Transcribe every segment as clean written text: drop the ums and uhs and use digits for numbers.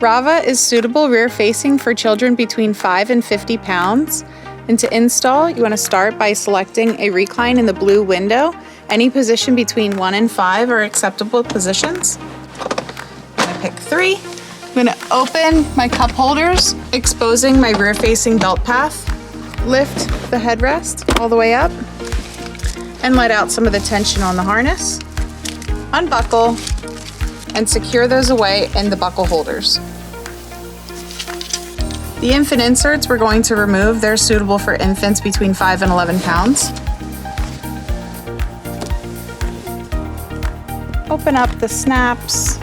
RAVA is suitable rear-facing for children between 5 and 50 pounds. And to install, you want to start by selecting a recline in the blue window. Any position between 1 and 5 are acceptable positions. I'm going to pick 3. I'm going to open my cup holders, exposing my rear-facing belt path. Lift the headrest all the way up and let out some of the tension on the harness. Unbuckle and secure those away in the buckle holders. The infant inserts we're going to remove. They're suitable for infants between 5 and 11 pounds. Open up the snaps,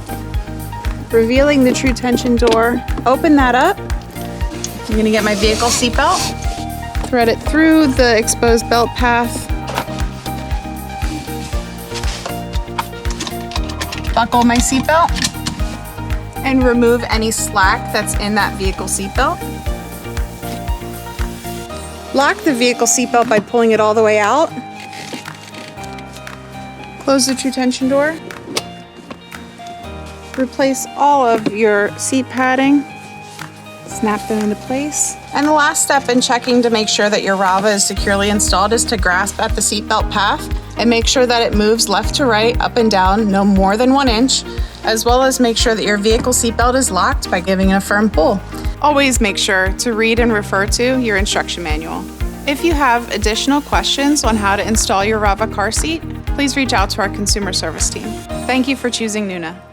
revealing the true tension door. Open that up. I'm going to get my vehicle seatbelt, thread it through the exposed belt path, buckle my seatbelt, and remove any slack that's in that vehicle seatbelt. Lock the vehicle seatbelt by pulling it all the way out. Close the true tension door. Replace all of your seat padding. Snap them into place. And the last step in checking to make sure that your RAVA is securely installed is to grasp at the seatbelt path and make sure that it moves left to right, up and down, no more than 1 inch, as well as make sure that your vehicle seatbelt is locked by giving it a firm pull. Always make sure to read and refer to your instruction manual. If you have additional questions on how to install your RAVA car seat, please reach out to our consumer service team. Thank you for choosing Nuna.